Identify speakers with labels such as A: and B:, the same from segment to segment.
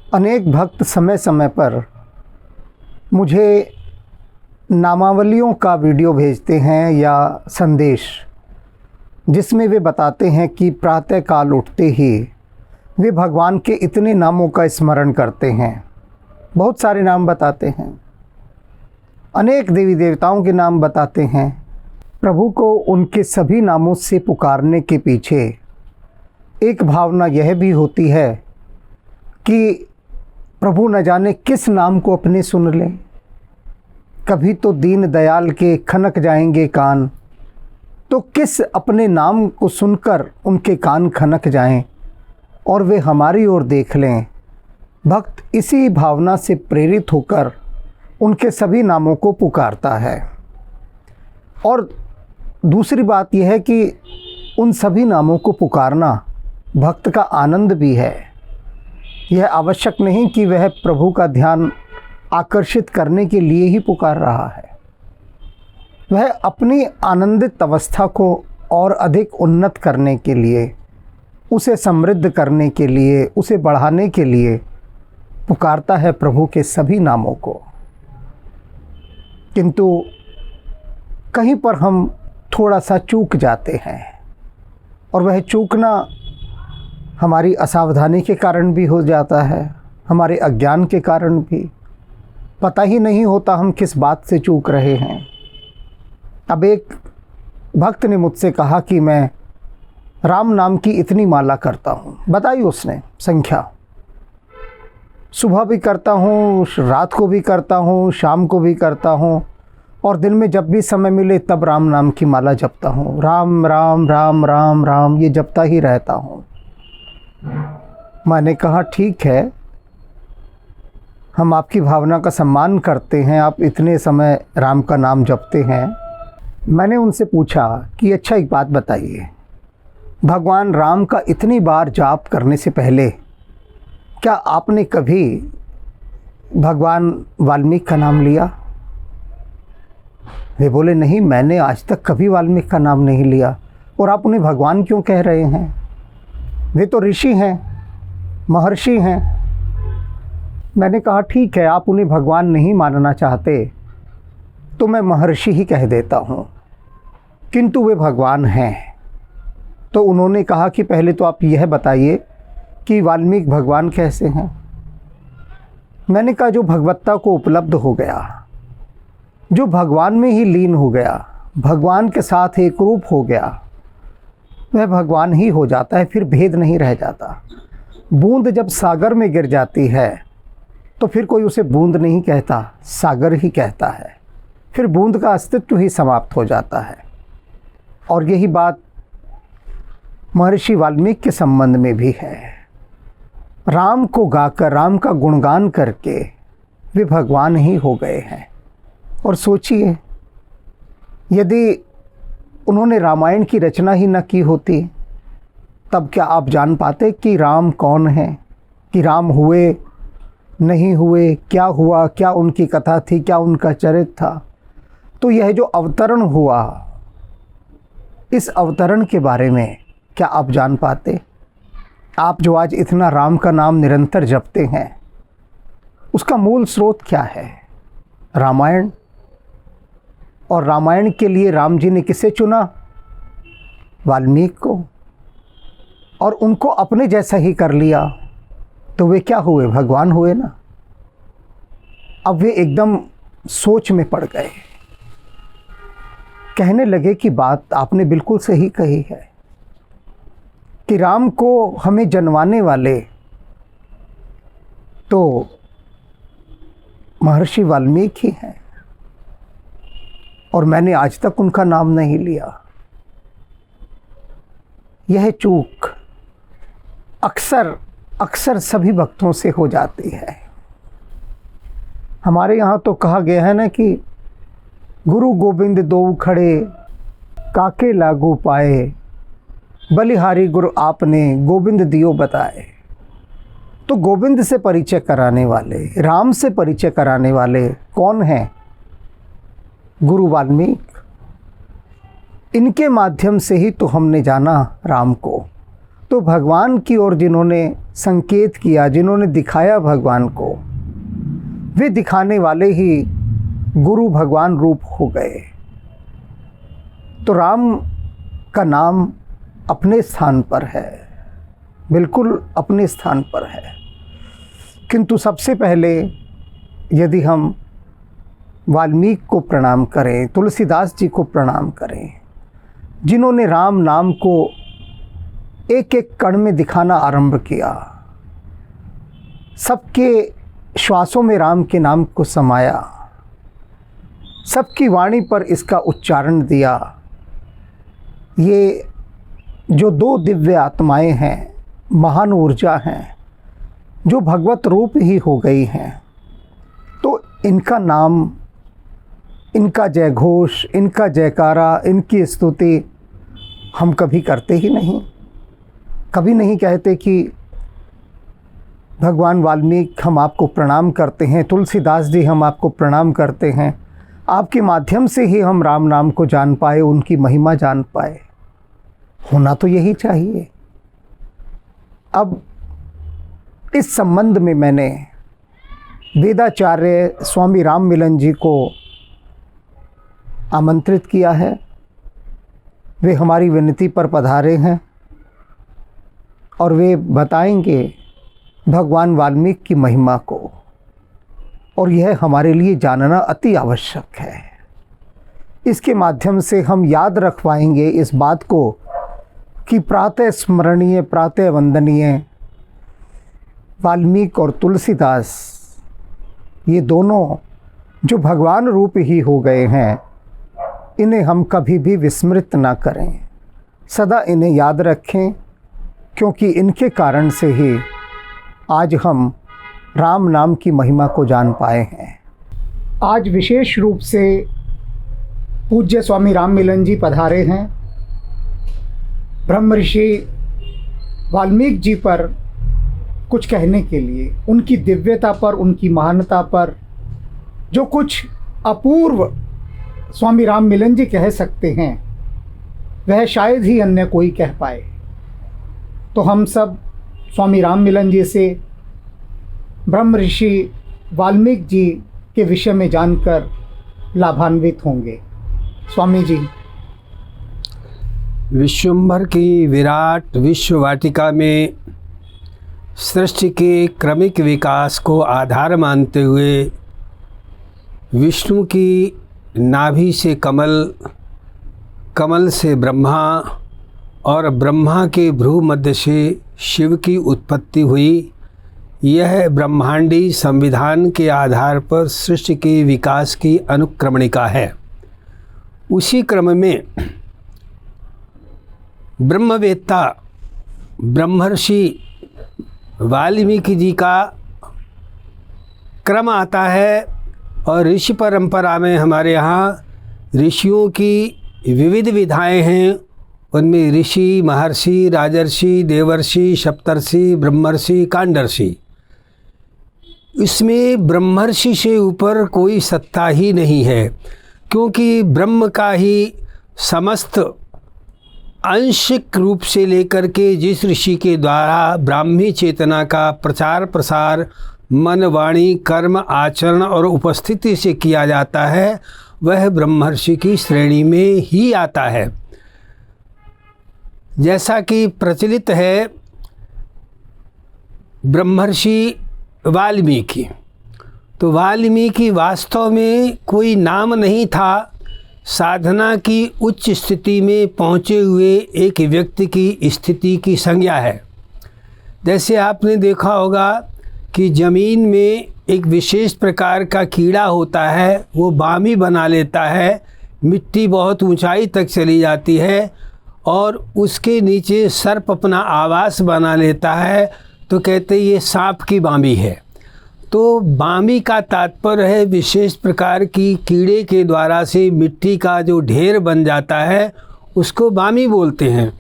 A: अनेक भक्त समय समय पर मुझे नामावलियों का वीडियो भेजते हैं या संदेश, जिसमें वे बताते हैं कि प्रातःकाल उठते ही वे भगवान के इतने नामों का स्मरण करते हैं। बहुत सारे नाम बताते हैं, अनेक देवी देवताओं के नाम बताते हैं। प्रभु को उनके सभी नामों से पुकारने के पीछे एक भावना यह भी होती है कि प्रभु न जाने किस नाम को अपने सुन लें। कभी तो दीन दयाल के खनक जाएंगे कान, तो किस अपने नाम को सुनकर उनके कान खनक जाएं और वे हमारी ओर देख लें। भक्त इसी भावना से प्रेरित होकर उनके सभी नामों को पुकारता है। और दूसरी बात यह है कि उन सभी नामों को पुकारना भक्त का आनंद भी है। यह आवश्यक नहीं कि वह प्रभु का ध्यान आकर्षित करने के लिए ही पुकार रहा है। वह अपनी आनंदित अवस्था को और अधिक उन्नत करने के लिए, उसे समृद्ध करने के लिए, उसे बढ़ाने के लिए पुकारता है प्रभु के सभी नामों को। किंतु कहीं पर हम थोड़ा सा चूक जाते हैं, और वह चूकना हमारी असावधानी के कारण भी हो जाता है, हमारे अज्ञान के कारण भी। पता ही नहीं होता हम किस बात से चूक रहे हैं। अब एक भक्त ने मुझसे कहा कि मैं राम नाम की इतनी माला करता हूँ। बताई उसने संख्या। सुबह भी करता हूँ, रात को भी करता हूँ, शाम को भी करता हूँ, और दिन में जब भी समय मिले तब राम नाम की माला जपता हूँ। राम राम राम राम राम ये जपता ही रहता हूँ। मैंने कहा ठीक है, हम आपकी भावना का सम्मान करते हैं, आप इतने समय राम का नाम जपते हैं। मैंने उनसे पूछा कि अच्छा एक बात बताइए, भगवान राम का इतनी बार जाप करने से पहले क्या आपने कभी भगवान वाल्मीकि का नाम लिया? वे बोले नहीं, मैंने आज तक कभी वाल्मीकि का नाम नहीं लिया। और आप उन्हें भगवान क्यों कह रहे हैं? वे तो ऋषि हैं, महर्षि हैं। मैंने कहा ठीक है, आप उन्हें भगवान नहीं मानना चाहते तो मैं महर्षि ही कह देता हूँ, किंतु वे भगवान हैं। तो उन्होंने कहा कि पहले तो आप यह बताइए कि वाल्मीकि भगवान कैसे हैं? मैंने कहा जो भगवत्ता को उपलब्ध हो गया, जो भगवान में ही लीन हो गया, भगवान के साथ एक रूप हो गया, वह भगवान ही हो जाता है, फिर भेद नहीं रह जाता। बूंद जब सागर में गिर जाती है तो फिर कोई उसे बूंद नहीं कहता, सागर ही कहता है। फिर बूंद का अस्तित्व ही समाप्त हो जाता है। और यही बात महर्षि वाल्मीकि के संबंध में भी है। राम को गाकर, राम का गुणगान करके वे भगवान ही हो गए हैं। और सोचिए, यदि उन्होंने रामायण की रचना ही न की होती तब क्या आप जान पाते कि राम कौन है, कि राम हुए नहीं हुए, क्या हुआ, क्या उनकी कथा थी, क्या उनका चरित्र था। तो यह जो अवतरण हुआ, इस अवतरण के बारे में क्या आप जान पाते? आप जो आज इतना राम का नाम निरंतर जपते हैं, उसका मूल स्रोत क्या है? रामायण। और रामायण के लिए राम जी ने किसे चुना? वाल्मीकि को। और उनको अपने जैसा ही कर लिया तो वे क्या हुए? भगवान हुए ना। अब वे एकदम सोच में पड़ गए, कहने लगे कि बात आपने बिल्कुल सही कही है कि राम को हमें जन्माने वाले तो महर्षि वाल्मीकि ही हैं, और मैंने आज तक उनका नाम नहीं लिया। यह चूक अक्सर सभी भक्तों से हो जाती है। हमारे यहाँ तो कहा गया है ना कि गुरु गोविंद दो खड़े, काके लागू पाए, बलिहारी गुरु आपने गोविंद दियो बताए। तो गोविंद से परिचय कराने वाले, राम से परिचय कराने वाले कौन हैं? गुरु वाल्मीकि। इनके माध्यम से ही तो हमने जाना राम को। तो भगवान की ओर जिन्होंने संकेत किया, जिन्होंने दिखाया भगवान को, वे दिखाने वाले ही गुरु भगवान रूप हो गए। तो राम का नाम अपने स्थान पर है, बिल्कुल अपने स्थान पर है। किंतु सबसे पहले यदि हम वाल्मीकि को प्रणाम करें, तुलसीदास जी को प्रणाम करें, जिन्होंने राम नाम को एक एक कण में दिखाना आरंभ किया, सबके श्वासों में राम के नाम को समाया, सबकी वाणी पर इसका उच्चारण दिया। ये जो दो दिव्य आत्माएं हैं, महान ऊर्जा हैं, जो भगवत रूप ही हो गई हैं, तो इनका नाम, इनका जय घोष, इनका जयकारा, इनकी स्तुति हम कभी करते ही नहीं। कभी नहीं कहते कि भगवान वाल्मीकि हम आपको प्रणाम करते हैं, तुलसीदास जी हम आपको प्रणाम करते हैं, आपके माध्यम से ही हम राम नाम को जान पाए, उनकी महिमा जान पाए। होना तो यही चाहिए। अब इस संबंध में मैंने वेदाचार्य स्वामी राम मिलन जी को आमंत्रित किया है। वे हमारी विनती पर पधारे हैं और वे बताएंगे भगवान वाल्मीकि की महिमा को, और यह हमारे लिए जानना अति आवश्यक है। इसके माध्यम से हम याद रख पाएंगे इस बात को कि प्रातः स्मरणीय, प्रातः वंदनीय वाल्मीकि और तुलसीदास, ये दोनों जो भगवान रूप ही हो गए हैं, इन्हें हम कभी भी विस्मृत ना करें, सदा इन्हें याद रखें, क्योंकि इनके कारण से ही आज हम राम नाम की महिमा को जान पाए हैं। आज विशेष रूप से पूज्य स्वामी राम मिलन जी पधारे हैं ब्रह्म ऋषि वाल्मीकि जी पर कुछ कहने के लिए, उनकी दिव्यता पर, उनकी महानता पर जो कुछ अपूर्व स्वामी राम मिलन जी कह सकते हैं, वह शायद ही अन्य कोई कह पाए। तो हम सब स्वामी राम मिलन जी से ब्रह्म ऋषि वाल्मीकि जी के विषय में जानकर लाभान्वित होंगे। स्वामी जी।
B: विश्वंभर की विराट विश्व वाटिका में सृष्टि के क्रमिक विकास को आधार मानते हुए विष्णु की नाभि से कमल, कमल से ब्रह्मा और ब्रह्मा के भ्रू मध्य से शिव की उत्पत्ति हुई। यह ब्रह्मांडी संविधान के आधार पर सृष्टि के विकास की अनुक्रमणिका है। उसी क्रम में ब्रह्मवेत्ता ब्रह्मर्षि वाल्मीकि जी का क्रम आता है, और ऋषि परंपरा में हमारे यहाँ ऋषियों की विविध विधाएं हैं। उनमें ऋषि, महर्षि, राजर्षि, देवर्षि, सप्तर्षि, ब्रह्मर्षि, कांडर्षि। इसमें ब्रह्मर्षि से ऊपर कोई सत्ता ही नहीं है, क्योंकि ब्रह्म का ही समस्त आंशिक रूप से लेकर के जिस ऋषि के द्वारा ब्राह्मी चेतना का प्रचार प्रसार मन, वाणी, कर्म, आचरण और उपस्थिति से किया जाता है, वह ब्रह्मर्षि की श्रेणी में ही आता है। जैसा कि प्रचलित है ब्रह्मर्षि वाल्मीकि, तो वाल्मीकि वास्तव में कोई नाम नहीं था, साधना की उच्च स्थिति में पहुँचे हुए एक व्यक्ति की स्थिति की संज्ञा है। जैसे आपने देखा होगा कि ज़मीन में एक विशेष प्रकार का कीड़ा होता है, वो बामी बना लेता है, मिट्टी बहुत ऊंचाई तक चली जाती है और उसके नीचे सर्प अपना आवास बना लेता है, तो कहते ये सांप की बामी है। तो बामी का तात्पर्य है विशेष प्रकार की कीड़े के द्वारा से मिट्टी का जो ढेर बन जाता है उसको बामी बोलते हैं।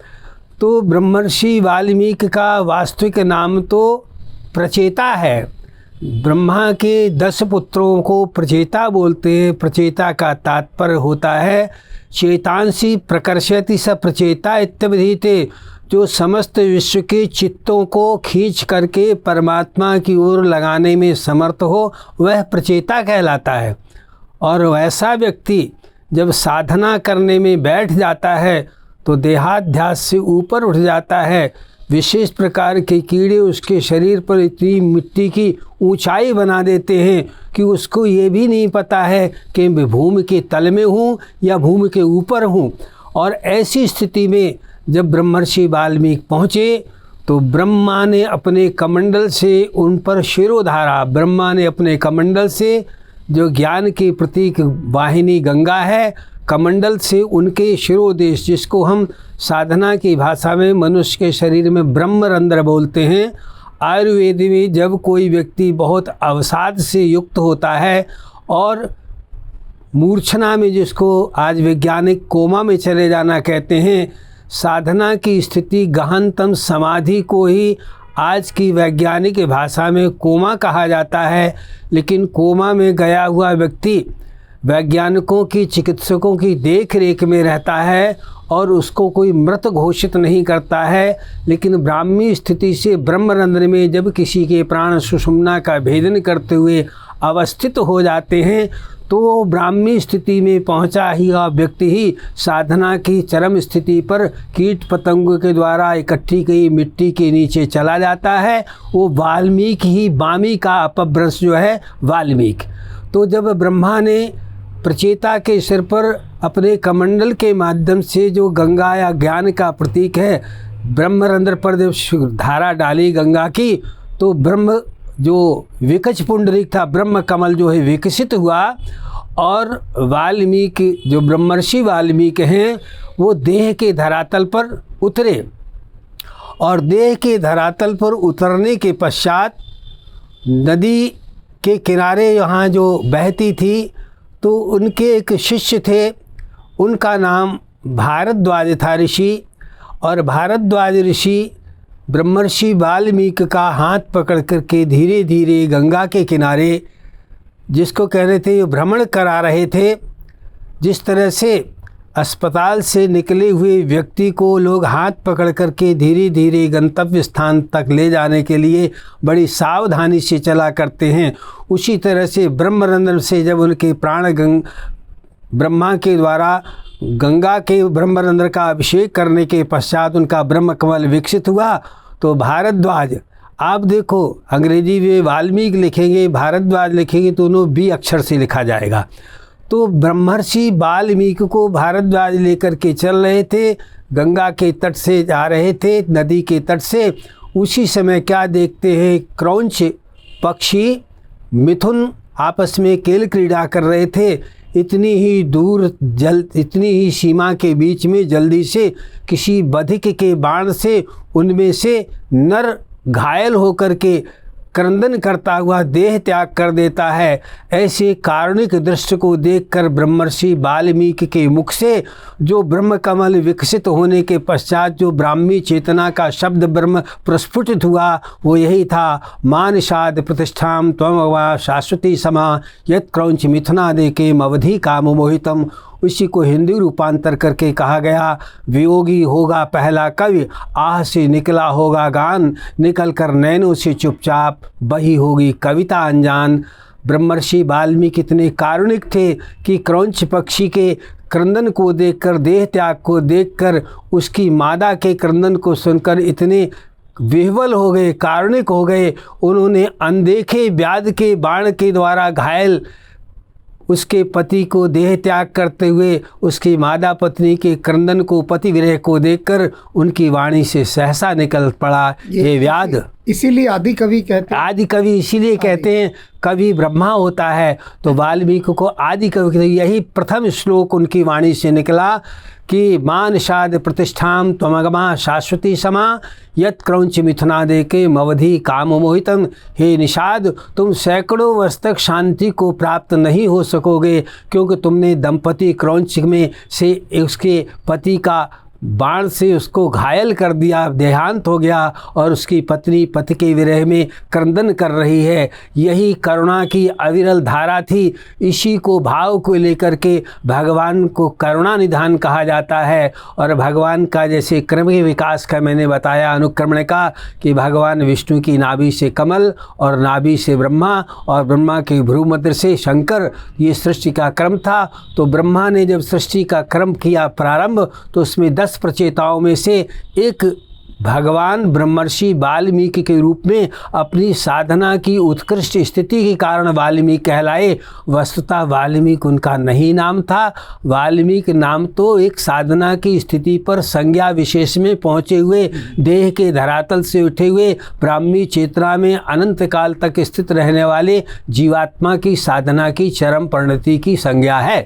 B: तो ब्रह्मर्षि वाल्मीकि का वास्तविक नाम तो प्रचेता है। ब्रह्मा के 10 पुत्रों को प्रचेता बोलते हैं। प्रचेता का तात्पर्य होता है चेतांसी प्रकर्षति स प्रचेता इत्यभिधीते। जो समस्त विश्व के चित्तों को खींच करके परमात्मा की ओर लगाने में समर्थ हो, वह प्रचेता कहलाता है। और वैसा व्यक्ति जब साधना करने में बैठ जाता है तो देहाध्यास से ऊपर उठ जाता है। विशेष प्रकार के कीड़े उसके शरीर पर इतनी मिट्टी की ऊंचाई बना देते हैं कि उसको ये भी नहीं पता है कि मैं भूमि के तल में हूँ या भूमि के ऊपर हूँ। और ऐसी स्थिति में जब ब्रह्मर्षि वाल्मीकि पहुँचे तो ब्रह्मा ने अपने कमंडल से उन पर शिरोधारा, ब्रह्मा ने अपने कमंडल से, जो ज्ञान की प्रतीक वाहिनी गंगा है, कमंडल से उनके शिरोदेश, जिसको हम साधना की भाषा में मनुष्य के शरीर में ब्रह्मरंध्र बोलते हैं। आयुर्वेद में जब कोई व्यक्ति बहुत अवसाद से युक्त होता है और मूर्छना में, जिसको आज वैज्ञानिक कोमा में चले जाना कहते हैं, साधना की स्थिति गहनतम समाधि को ही आज की वैज्ञानिक भाषा में कोमा कहा जाता है। लेकिन कोमा में गया हुआ व्यक्ति वैज्ञानिकों की, चिकित्सकों की देख रेख में रहता है और उसको कोई मृत घोषित नहीं करता है। लेकिन ब्राह्मी स्थिति से ब्रह्मरंध्र में जब किसी के प्राण सुषुम्ना का भेदन करते हुए अवस्थित हो जाते हैं तो ब्राह्मी स्थिति में पहुंचा ही व्यक्ति ही साधना की चरम स्थिति पर कीट पतंगों के द्वारा इकट्ठी गई मिट्टी के नीचे चला जाता है। वो वाल्मीकि ही, वामी का अपभ्रंश जो है वाल्मीकि। तो जब ब्रह्मा ने प्रचेता के सिर पर अपने कमंडल के माध्यम से, जो गंगा या ज्ञान का प्रतीक है, ब्रह्मरंध्र पर जब धारा डाली गंगा की, तो ब्रह्म जो विकच पुंडरीक था, ब्रह्म कमल जो है विकसित हुआ। और वाल्मीकि, जो ब्रह्मर्षि वाल्मीकि हैं, वो देह के धरातल पर उतरे। और देह के धरातल पर उतरने के पश्चात नदी के किनारे यहाँ जो बहती थी, तो उनके एक शिष्य थे, उनका नाम भारद्वाज था ऋषि। और भारद्वाज ऋषि ब्रह्मर्षि वाल्मीकि का हाथ पकड़ करके धीरे धीरे गंगा के किनारे, जिसको कह रहे थे, भ्रमण करा रहे थे। जिस तरह से अस्पताल से निकले हुए व्यक्ति को लोग हाथ पकड़ करके धीरे धीरे गंतव्य स्थान तक ले जाने के लिए बड़ी सावधानी से चला करते हैं, उसी तरह से ब्रह्मरंध्र से जब उनके प्राण ब्रह्मा के द्वारा गंगा के ब्रह्मरंध्र का अभिषेक करने के पश्चात उनका ब्रह्म कमल विकसित हुआ। तो भारद्वाज, आप देखो अंग्रेजी में वाल्मीकि लिखेंगे, भारद्वाज लिखेंगे, दोनों बी अक्षर से लिखा जाएगा। तो ब्रह्मर्षि वाल्मीकि को भारद्वाज लेकर के चल रहे थे, गंगा के तट से जा रहे थे, नदी के तट से। उसी समय क्या देखते हैं, क्रौंच पक्षी मिथुन आपस में खेल क्रीड़ा कर रहे थे। इतनी ही दूर इतनी ही सीमा के बीच में जल्दी से किसी बधिक के बाण से उनमें से नर घायल होकर के क्रंदन करता हुआ देह त्याग कर देता है। ऐसे कारुणिक दृश्य को देखकर ब्रह्मर्षि वाल्मीकि के मुख से जो ब्रह्म कमल विकसित होने के पश्चात जो ब्राह्मी चेतना का शब्द ब्रह्म प्रस्फुटित हुआ, वो यही था, मानषाद प्रतिष्ठाम त्वमवा शाश्वती समा यत् क्रौंच मिथुनादेके अवधि काम मोहितम। उसी को हिंदी रूपांतर करके कहा गया, वियोगी होगा पहला कवि, आह से निकला होगा गान, निकल कर नैनों से चुपचाप बही होगी कविता अनजान। ब्रह्मर्षि वाल्मीकि कितने कारुणिक थे कि क्रौंच पक्षी के क्रंदन को देखकर, देह त्याग को देखकर, उसकी मादा के क्रंदन को सुनकर इतने विह्वल हो गए, कारुणिक हो गए। उन्होंने अनदेखे व्याध के बाण के द्वारा घायल उसके पति को देह त्याग करते हुए उसकी मादा पत्नी के क्रंदन को, पति विरह को देखकर उनकी वाणी से सहसा निकल पड़ा, ये व्याध।
A: इसीलिए आदि कवि कहते हैं,
B: आदि कवि इसीलिए कहते हैं, कवि ब्रह्मा होता है तो वाल्मीकि को आदि कवि कहते हैं। यही प्रथम श्लोक उनकी वाणी से निकला कि मानषाद प्रतिष्ठाम त्वमगमा शाश्वती समा यत् क्रौंच मिथुनादेके अवधि काम मोहितम। हे निषाद, तुम सैकड़ों वर्ष तक शांति को प्राप्त नहीं हो सकोगे, क्योंकि तुमने दंपति क्रौंच में से उसके पति का बाण से उसको घायल कर दिया, देहांत हो गया और उसकी पत्नी पति के विरह में क्रंदन कर रही है। यही करुणा की अविरल धारा थी। इसी को भाव को लेकर के भगवान को करुणा निधान कहा जाता है। और भगवान का जैसे क्रमिक विकास का मैंने बताया, अनुक्रमण का, कि भगवान विष्णु की नाभि से कमल और नाभि से ब्रह्मा और ब्रह्मा के भ्रूमध्य से शंकर, ये सृष्टि का क्रम था। तो ब्रह्मा ने जब सृष्टि का क्रम किया प्रारंभ, तो उसमें 10 प्रचेताओं में से एक भगवान ब्रह्मर्षि वाल्मीकि के रूप में अपनी साधना की उत्कृष्ट स्थिति के कारण वाल्मीकि कहलाए। वस्तुतः वाल्मीकि उनका नहीं नाम था। वाल्मीकि नाम तो एक साधना की स्थिति पर संज्ञा विशेष में पहुँचे हुए, देह के धरातल से उठे हुए, ब्राह्मी चेतना में अनंत काल तक स्थित रहने वाले जीवात्मा की साधना की चरम परिणति की संज्ञा है।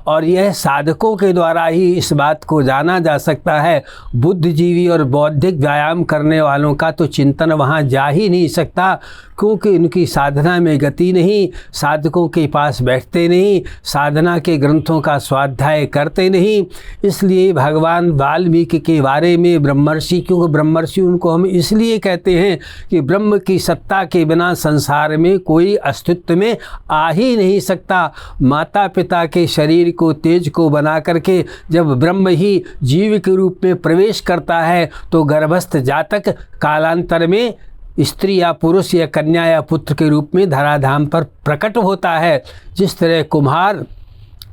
B: और यह साधकों के द्वारा ही इस बात को जाना जा सकता है। बुद्धिजीवी और बौद्धिक व्यायाम करने वालों का तो चिंतन वहाँ जा ही नहीं सकता, क्योंकि उनकी साधना में गति नहीं, साधकों के पास बैठते नहीं, साधना के ग्रंथों का स्वाध्याय करते नहीं। इसलिए भगवान वाल्मीकि के बारे में ब्रह्मर्षि, क्योंकि ब्रह्मर्षि उनको हम इसलिए कहते हैं कि ब्रह्म की सत्ता के बिना संसार में कोई अस्तित्व में आ ही नहीं सकता। माता पिता के शरीर को, तेज को बना करके जब ब्रह्म ही जीव के रूप में प्रवेश करता है, तो गर्भस्थ जातक कालांतर में स्त्री या पुरुष या कन्या या पुत्र के रूप में धराधाम पर प्रकट होता है। जिस तरह कुम्हार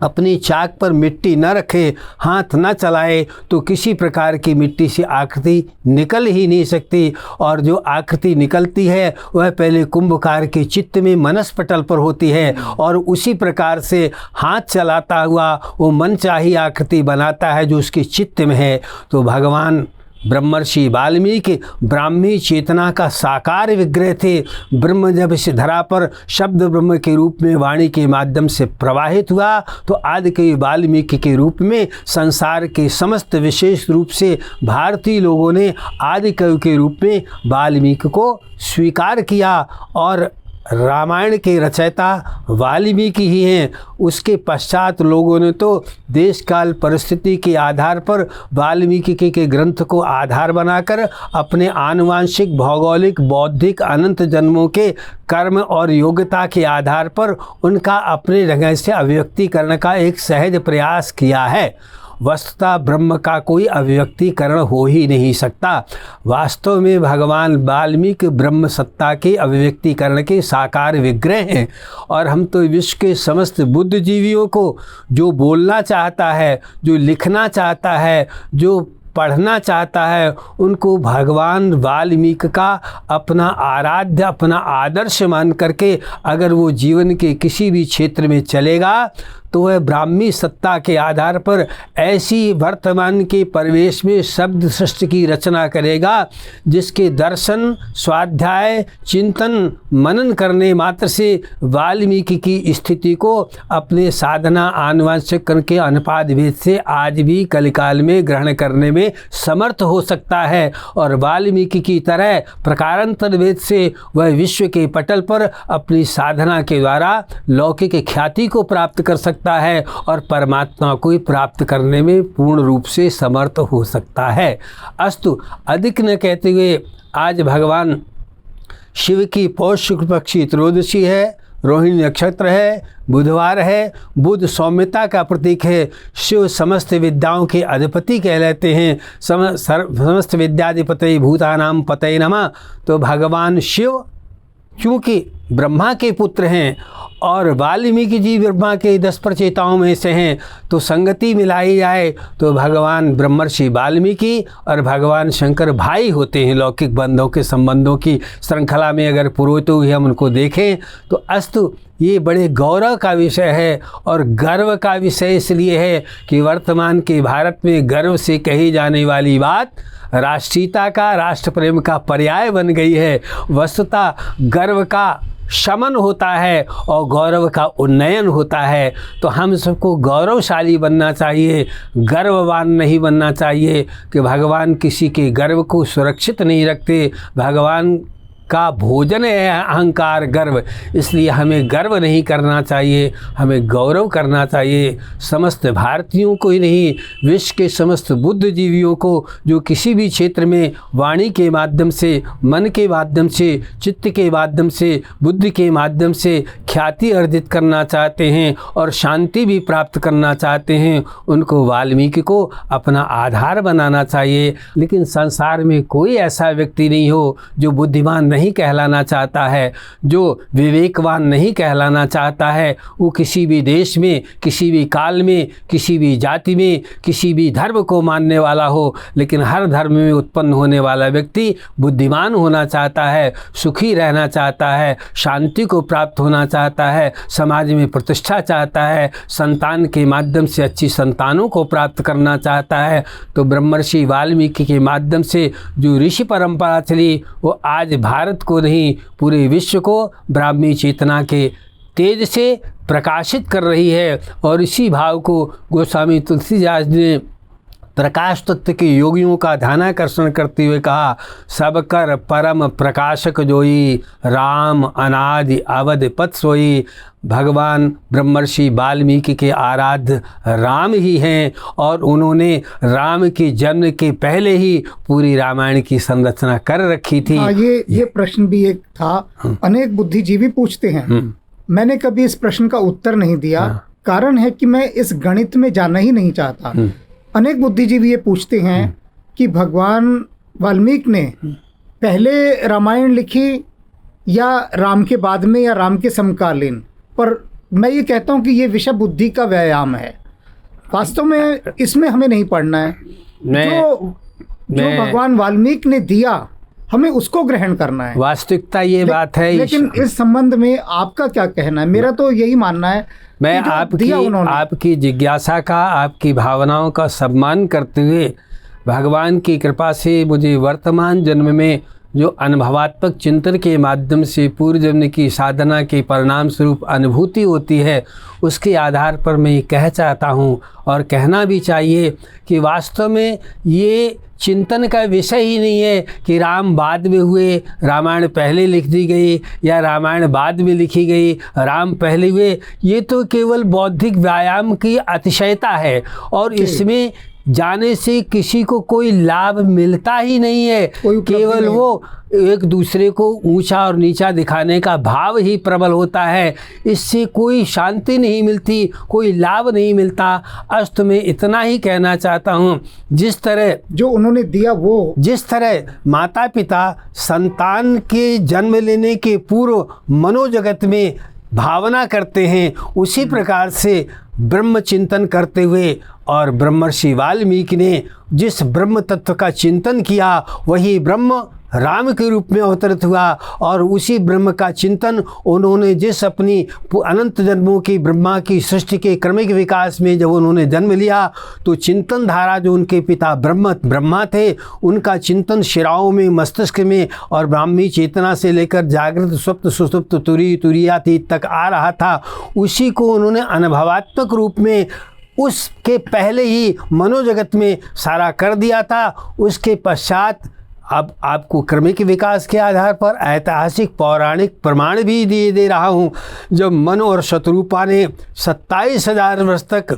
B: अपनी चाक पर मिट्टी न रखे, हाथ न चलाए, तो किसी प्रकार की मिट्टी से आकृति निकल ही नहीं सकती। और जो आकृति निकलती है वह पहले कुंभकार के चित्त में मनस्पटल पर होती है, और उसी प्रकार से हाथ चलाता हुआ वो मनचाही आकृति बनाता है जो उसके चित्त में है। तो भगवान ब्रह्मर्षि वाल्मीकि ब्राह्मी चेतना का साकार विग्रह थे। ब्रह्म जब इस धरा पर शब्द ब्रह्म के रूप में वाणी के माध्यम से प्रवाहित हुआ, तो आदिकवि वाल्मीकि के रूप में संसार के समस्त विशेष रूप से भारतीय लोगों ने आदिकवि के रूप में वाल्मीकि को स्वीकार किया। और रामायण के रचयिता वाल्मीकि ही हैं। उसके पश्चात लोगों ने तो देश काल परिस्थिति के आधार पर वाल्मीकि के ग्रंथ को आधार बनाकर अपने आनुवांशिक, भौगोलिक, बौद्धिक अनंत जन्मों के कर्म और योग्यता के आधार पर उनका अपने ढंग से अभिव्यक्तिकरण का एक सहज प्रयास किया है। वस्तुतः ब्रह्म का कोई अभिव्यक्तिकरण हो ही नहीं सकता। वास्तव में भगवान वाल्मीकि ब्रह्म सत्ता के अभिव्यक्तिकरण के साकार विग्रह हैं। और हम तो विश्व के समस्त बुद्धिजीवियों को, जो बोलना चाहता है, जो लिखना चाहता है, जो पढ़ना चाहता है, उनको भगवान वाल्मीकि का अपना आराध्य, अपना आदर्श मान करके अगर वो जीवन के किसी भी क्षेत्र में चलेगा, तो वह ब्राह्मी सत्ता के आधार पर ऐसी वर्तमान के परिवेश में शब्द सृष्टि की रचना करेगा जिसके दर्शन, स्वाध्याय, चिंतन, मनन करने मात्र से वाल्मीकि की स्थिति को अपने साधना आनुवांशिक के अनुपात भेद से आज भी कलिकाल में ग्रहण करने में समर्थ हो सकता है। और वाल्मीकि की तरह प्रकारांतर भेद से वह विश्व के पटल पर अपनी साधना के द्वारा लौकिक ख्याति को प्राप्त कर सकता है और परमात्मा को प्राप्त करने में पूर्ण रूप से समर्थ हो सकता है। अस्तु, अधिक न कहते हुए आज भगवान शिव की पौष शुक्ल पक्ष की त्रयोदशी है, रोहिणी नक्षत्र है, बुधवार है, बुध सौम्यता का प्रतीक है। शिव समस्त विद्याओं के अधिपति कहलाते हैं। समस्त विद्याधिपति भूतानाम पतये नमः। तो भगवान शिव चूँकि ब्रह्मा के पुत्र हैं और वाल्मीकि जी ब्रह्मा के 10 प्रचेताओं में से हैं, तो संगति मिलाई जाए तो भगवान ब्रह्मर्षि वाल्मीकि और भगवान शंकर भाई होते हैं। लौकिक बंधों के संबंधों की श्रृंखला में अगर पुरोहित हुए हम उनको देखें तो अस्तु ये बड़े गौरव का विषय है और गर्व का विषय इसलिए है कि वर्तमान के भारत में गर्व से कही जाने वाली बात राष्ट्रीयता का, राष्ट्र प्रेम का पर्याय बन गई है। वस्तुतः गर्व का शमन होता है और गौरव का उन्नयन होता है। तो हम सबको गौरवशाली बनना चाहिए, गर्ववान नहीं बनना चाहिए कि भगवान किसी के गर्व को सुरक्षित नहीं रखते। भगवान का भोजन है अहंकार गर्व। इसलिए हमें गर्व नहीं करना चाहिए, हमें गौरव करना चाहिए। समस्त भारतीयों को ही नहीं, विश्व के समस्त बुद्धिजीवियों को जो किसी भी क्षेत्र में वाणी के माध्यम से, मन के माध्यम से, चित्त के माध्यम से, बुद्धि के माध्यम से ख्याति अर्जित करना चाहते हैं और शांति भी प्राप्त करना चाहते हैं, उनको वाल्मीकि को अपना आधार बनाना चाहिए। लेकिन संसार में कोई ऐसा व्यक्ति नहीं हो जो बुद्धिमान नहीं कहलाना चाहता है, जो विवेकवान नहीं कहलाना चाहता है। वो किसी भी देश में, किसी भी काल में, किसी भी जाति में, किसी भी धर्म को मानने वाला हो, लेकिन हर धर्म में उत्पन्न होने वाला व्यक्ति बुद्धिमान होना चाहता है, सुखी रहना चाहता है, शांति को प्राप्त होना चाहता है, समाज में प्रतिष्ठा चाहता है, संतान के माध्यम से अच्छी संतानों को प्राप्त करना चाहता है। तो ब्रह्मर्षि वाल्मीकि के माध्यम से जो ऋषि परंपरा चली, वो आज भारत को नहीं, पूरे विश्व को ब्राह्मी चेतना के तेज से प्रकाशित कर रही है। और इसी भाव को गोस्वामी तुलसीदास ने प्रकाश तत्व के योगियों का ध्यानाकर्षण करते हुए कहा, सबकर परम प्रकाशक जोई, राम अनादि अवध पथ सोई। भगवान ब्रह्मर्षि वाल्मीकि के आराध्य राम ही हैं और उन्होंने राम के जन्म के पहले ही पूरी रामायण की संरचना कर रखी थी।
A: ये प्रश्न भी एक था, अनेक बुद्धिजीवी पूछते हैं, मैंने कभी इस प्रश्न का उत्तर नहीं दिया। कारण है कि मैं इस गणित में जाना ही नहीं चाहता। अनेक बुद्धिजीवी ये पूछते हैं कि भगवान वाल्मीकि ने पहले रामायण लिखी या राम के बाद में या राम के समकालीन। पर मैं ये कहता हूँ कि ये बुद्धि का व्यायाम है। वास्तव में इसमें हमें नहीं पढ़ना है। जो भगवान वाल्मीकि ने दिया हमें उसको ग्रहण करना है।
B: वास्तविकता ये बात है।
A: लेकिन इस संबंध में आपका क्या कहना है? मेरा तो यही मानना है,
B: मैं आपकी जिज्ञासा का, आपकी भावनाओं का सम्मान करते हुए भगवान की कृपा से मुझे वर्तमान जन्म में जो अनुभवात्मक चिंतन के माध्यम से पूर्व जन्म की साधना के परिणाम स्वरूप अनुभूति होती है, उसके आधार पर मैं ये कह चाहता हूँ और कहना भी चाहिए कि वास्तव में ये चिंतन का विषय ही नहीं है कि राम बाद में हुए, रामायण पहले लिख दी गई या रामायण बाद में लिखी गई, राम पहले हुए। ये तो केवल बौद्धिक व्यायाम की अतिशयता है और इसमें जाने से किसी को कोई लाभ मिलता ही नहीं है। केवल वो एक दूसरे को ऊंचा और नीचा दिखाने का भाव ही प्रबल होता है। इससे कोई शांति नहीं मिलती, कोई लाभ नहीं मिलता। अस्त में इतना ही कहना चाहता हूँ, जिस तरह
A: जो उन्होंने दिया, वो जिस
B: तरह माता पिता संतान के जन्म लेने के पूर्व मनोजगत में भावना करते हैं, उसी प्रकार से ब्रह्म चिंतन करते हुए और ब्रह्मर्षि वाल्मीकि ने जिस ब्रह्म तत्व का चिंतन किया, वही ब्रह्म राम के रूप में अवतरित हुआ। और उसी ब्रह्म का चिंतन उन्होंने जिस अपनी अनंत जन्मों की ब्रह्मा की सृष्टि के क्रमिक विकास में जब उन्होंने जन्म लिया, तो चिंतन धारा जो उनके पिता ब्रह्मा थे, उनका चिंतन शिराओं में, मस्तिष्क में और ब्राह्मी चेतना से लेकर जागृत स्वप्न सुसुप्त तुरीयातीत तक आ रहा था। उसी को उन्होंने अनुभवात्मक रूप में उसके पहले ही मनोजगत में सारा कर दिया था। उसके पश्चात अब आपको क्रमिक विकास के आधार पर ऐतिहासिक पौराणिक प्रमाण भी दे रहा हूँ। जब मनु और शत्रुपा ने 27,000 वर्ष तक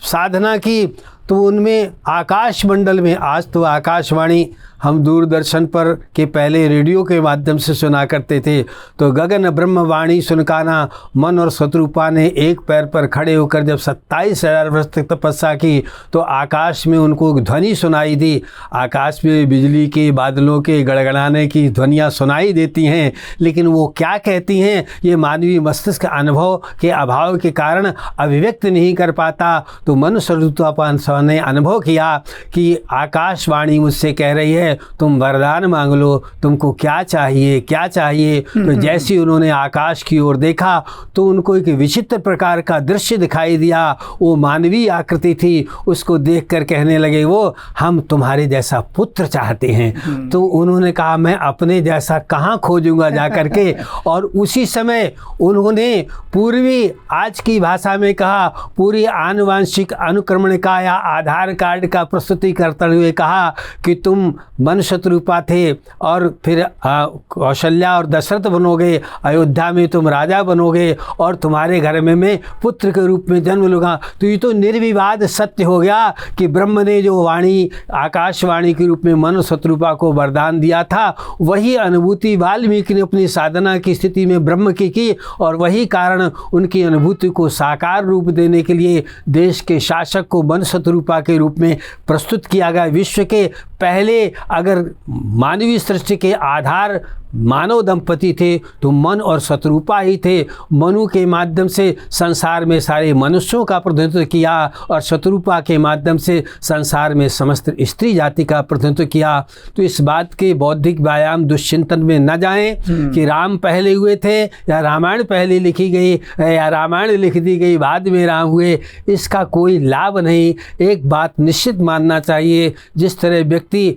B: साधना की, तो उनमें आकाश मंडल में, आज तो आकाशवाणी हम दूरदर्शन पर के पहले रेडियो के माध्यम से सुना करते थे, तो गगन ब्रह्मवाणी सुनकाना मन और शत्रुपा ने एक पैर पर खड़े होकर जब 27,000 वर्ष तक तपस्या की, तो आकाश में उनको ध्वनि सुनाई दी। आकाश में बिजली के, बादलों के गड़गड़ाने की ध्वनियाँ सुनाई देती हैं, लेकिन वो क्या कहती हैं ये मानवीय मस्तिष्क अनुभव के अभाव के कारण अभिव्यक्त नहीं कर पाता। तो मन शत्रुपा ने अनुभव किया कि आकाशवाणी मुझसे कह रही है, तुम वरदान मांग लो, तुमको क्या चाहिए, क्या चाहिए। तो जैसे उन्होंने आकाश की ओर देखा, तो उनको एक विचित्र प्रकार का दृश्य दिखाई दिया। वो मानवीय आकृति थी। उसको देखकर कहने लगे, वो हम तुम्हारे जैसा पुत्र चाहते हैं। तो उन्होंने कहा, मैं अपने जैसा कहाँ खोजूंगा जा करके। और उसी समय उन्होंने पूर्वी, आज की भाषा में कहा, पूरी आनुवांशिक अनुक्रमण का या आधार कार्ड का प्रस्तुति करते हुए कहा कि तुम मन शत्रुपा थे और फिर कौशल्या और दशरथ बनोगे, अयोध्या में तुम राजा बनोगे और तुम्हारे घर में मैं पुत्र के रूप में जन्म लूँगा। तो ये तो निर्विवाद सत्य हो गया कि ब्रह्म ने जो वाणी आकाशवाणी के रूप में मन शत्रुपा को वरदान दिया था, वही अनुभूति वाल्मीकि ने अपनी साधना की स्थिति में ब्रह्म की और वही कारण उनकी अनुभूति को साकार रूप देने के लिए देश के शासक को मन शत्रुपा के रूप में प्रस्तुत किया गया। विश्व के पहले अगर मानवीय सृष्टि के आधार मानव दंपति थे तो मन और शत्रुपा ही थे। मनु के माध्यम से संसार में सारे मनुष्यों का प्रतिनिधित्व किया और शत्रुपा के माध्यम से संसार में समस्त स्त्री जाति का प्रतिनिधित्व किया। तो इस बात के बौद्धिक व्यायाम दुश्चिंतन में न जाएं कि राम पहले हुए थे या रामायण पहले लिखी गई या रामायण लिख दी गई बाद में राम हुए, इसका कोई लाभ नहीं। एक बात निश्चित मानना चाहिए, जिस तरह व्यक्ति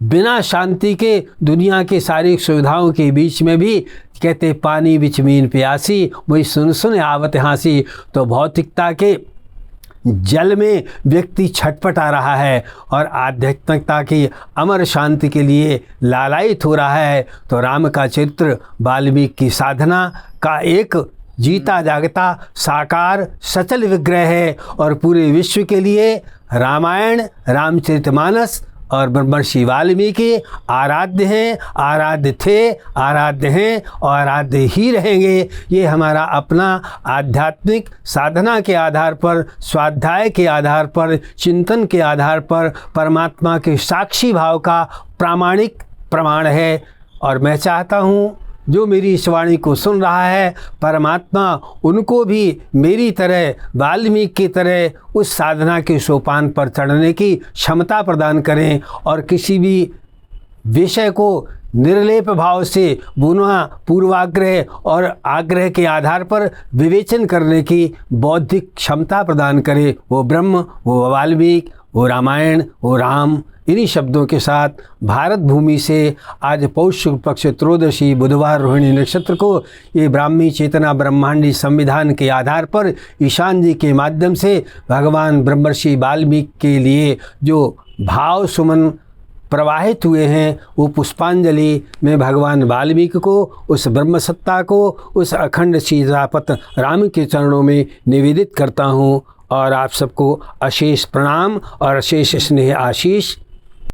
B: बिना शांति के दुनिया के सारी सुविधाओं के बीच में भी कहते पानी बिच मीन प्यासी, वही सुन सुन आवत हंसी, तो भौतिकता के जल में व्यक्ति छटपटा रहा है और आध्यात्मिकता की अमर शांति के लिए लालायित हो रहा है। तो राम का चरित्र वाल्मीकि की साधना का एक जीता जागता साकार सचल विग्रह है और पूरे विश्व के लिए रामायण, रामचरितमानस और ब्रह्मर्षि वाल्मीकि आराध्य हैं, आराध्य थे, आराध्य हैं और आराध्य ही रहेंगे। ये हमारा अपना आध्यात्मिक साधना के आधार पर, स्वाध्याय के आधार पर, चिंतन के आधार पर परमात्मा के साक्षी भाव का प्रामाणिक प्रमाण है। और मैं चाहता हूँ जो मेरी इस वाणी को सुन रहा है, परमात्मा उनको भी मेरी तरह, वाल्मीकि की तरह उस साधना के सोपान पर चढ़ने की क्षमता प्रदान करें और किसी भी विषय को निर्लेप भाव से बिना पूर्वाग्रह और आग्रह के आधार पर विवेचन करने की बौद्धिक क्षमता प्रदान करे। वो ब्रह्म, वो वाल्मीकि, वो रामायण, वो राम। इन्हीं शब्दों के साथ भारत भूमि से आज पौष शुक्ल पक्ष त्रयोदशी बुधवार रोहिणी नक्षत्र को ये ब्राह्मी चेतना ब्रह्मांडी संविधान के आधार पर ईशान जी के माध्यम से भगवान ब्रह्मर्षि वाल्मीकि के लिए जो भाव सुमन प्रवाहित हुए हैं, वो पुष्पांजलि में भगवान वाल्मीकि को, उस ब्रह्मसत्ता को, उस अखंड सीतापत राम के चरणों में निवेदित करता हूँ। और आप सबको अशेष प्रणाम और अशेष स्नेह आशीष।